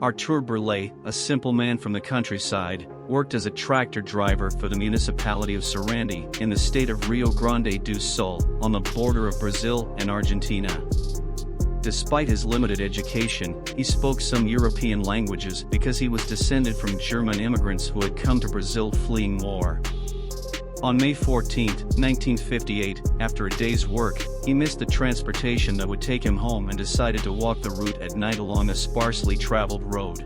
Artur Burley, a simple man from the countryside, worked as a tractor driver for the municipality of Sarandi in the state of Rio Grande do Sul, on the border of Brazil and Argentina. Despite his limited education, he spoke some European languages because he was descended from German immigrants who had come to Brazil fleeing war. On May 14, 1958, after a day's work, he missed the transportation that would take him home and decided to walk the route at night along a sparsely traveled road.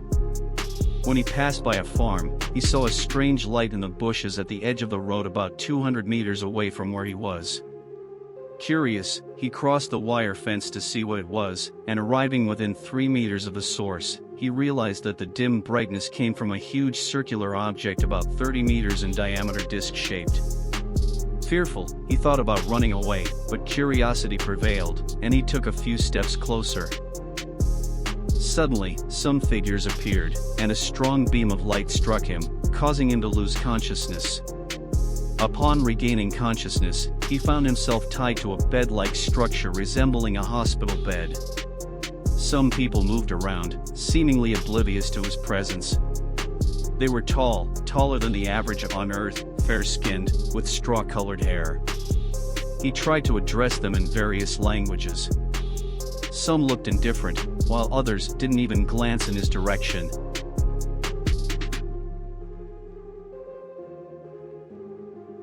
When he passed by a farm, he saw a strange light in the bushes at the edge of the road about 200 meters away from where he was. Curious, he crossed the wire fence to see what it was, and arriving within 3 meters of the source, he realized that the dim brightness came from a huge circular object about 30 meters in diameter, disc-shaped. Fearful, he thought about running away, but curiosity prevailed, and he took a few steps closer. Suddenly, some figures appeared, and a strong beam of light struck him, causing him to lose consciousness. Upon regaining consciousness, he found himself tied to a bed-like structure resembling a hospital bed. Some people moved around, seemingly oblivious to his presence. They were tall, taller than the average on Earth, fair-skinned, with straw-colored hair. He tried to address them in various languages. Some looked indifferent, while others didn't even glance in his direction.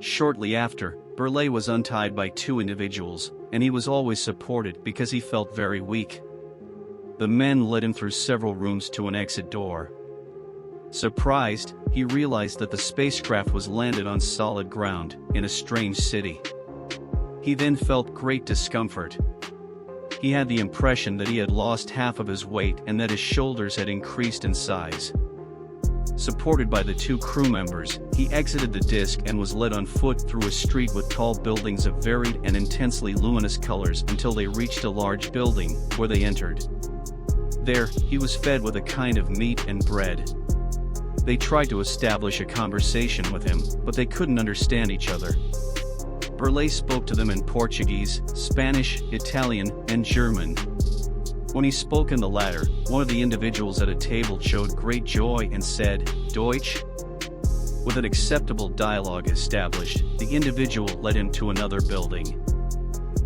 Shortly after, Burley was untied by 2 individuals, and he was always supported because he felt very weak. The men led him through several rooms to an exit door. Surprised, he realized that the spacecraft was landed on solid ground, in a strange city. He then felt great discomfort. He had the impression that he had lost half of his weight and that his shoulders had increased in size. Supported by the 2 crew members, he exited the disk and was led on foot through a street with tall buildings of varied and intensely luminous colors until they reached a large building, where they entered. There, he was fed with a kind of meat and bread. They tried to establish a conversation with him, but they couldn't understand each other. Burley spoke to them in Portuguese, Spanish, Italian, and German. When he spoke in the latter, one of the individuals at a table showed great joy and said, "Deutsch?" With an acceptable dialogue established, the individual led him to another building.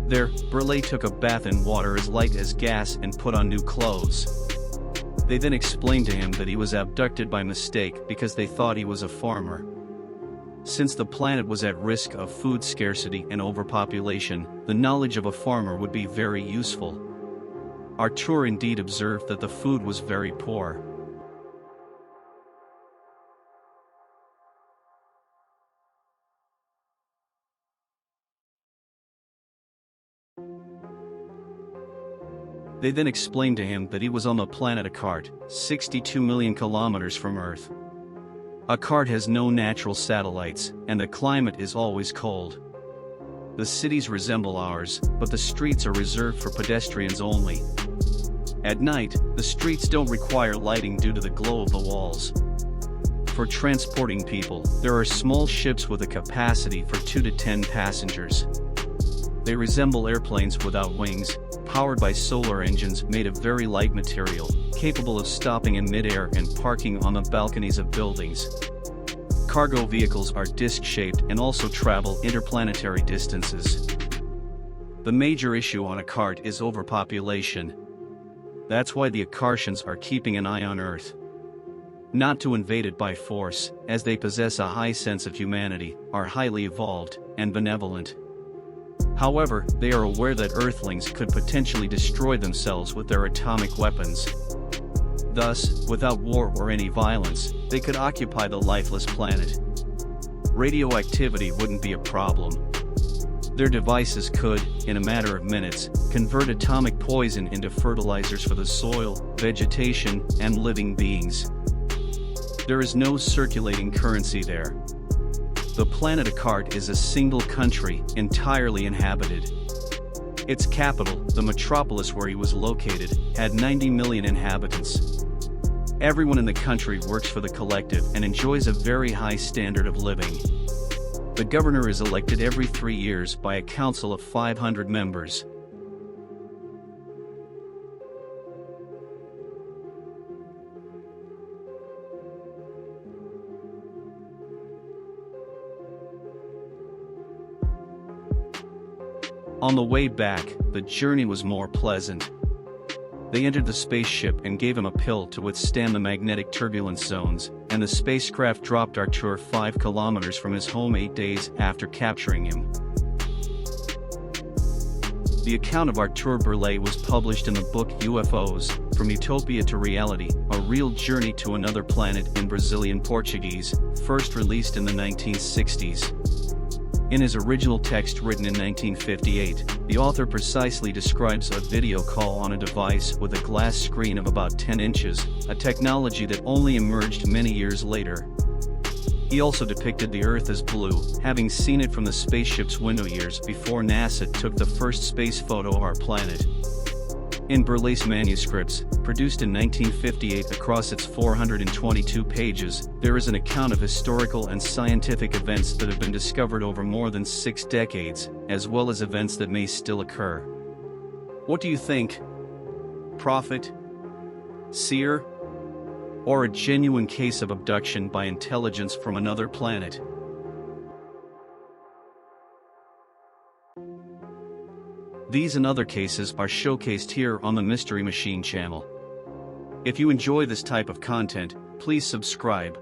There, Burley took a bath in water as light as gas and put on new clothes. They then explained to him that he was abducted by mistake because they thought he was a farmer. Since the planet was at risk of food scarcity and overpopulation, the knowledge of a farmer would be very useful. Artur indeed observed that the food was very poor. They then explained to him that he was on the planet Akart, 62 million kilometers from Earth. Akart has no natural satellites, and the climate is always cold. The cities resemble ours, but the streets are reserved for pedestrians only. At night, the streets don't require lighting due to the glow of the walls. For transporting people, there are small ships with a capacity for 2 to 10 passengers. They resemble airplanes without wings, powered by solar engines made of very light material, capable of stopping in mid-air and parking on the balconies of buildings. Cargo vehicles are disc-shaped and also travel interplanetary distances. The major issue on Akart is overpopulation. That's why the Akartians are keeping an eye on Earth. Not to invade it by force, as they possess a high sense of humanity, are highly evolved, and benevolent. However, they are aware that Earthlings could potentially destroy themselves with their atomic weapons. Thus, without war or any violence, they could occupy the lifeless planet. Radioactivity wouldn't be a problem. Their devices could, in a matter of minutes, convert atomic poison into fertilizers for the soil, vegetation, and living beings. There is no circulating currency there. The planet Akart is a single country, entirely inhabited. Its capital, the metropolis where he was located, had 90 million inhabitants. Everyone in the country works for the collective and enjoys a very high standard of living. The governor is elected every 3 years by a council of 500 members. On the way back, the journey was more pleasant. They entered the spaceship and gave him a pill to withstand the magnetic turbulence zones, and the spacecraft dropped Artur 5 kilometers from his home 8 days after capturing him. The account of Artur Burley was published in the book UFOs, From Utopia to Reality, A Real Journey to Another Planet in Brazilian Portuguese, first released in the 1960s. In his original text written in 1958, the author precisely describes a video call on a device with a glass screen of about 10 inches, a technology that only emerged many years later. He also depicted the Earth as blue, having seen it from the spaceship's window years before NASA took the first space photo of our planet. In Burley's manuscripts, produced in 1958 across its 422 pages, there is an account of historical and scientific events that have been discovered over more than 6 decades, as well as events that may still occur. What do you think? Prophet? Seer? Or a genuine case of abduction by intelligence from another planet? These and other cases are showcased here on the Mystery Machine channel. If you enjoy this type of content, please subscribe.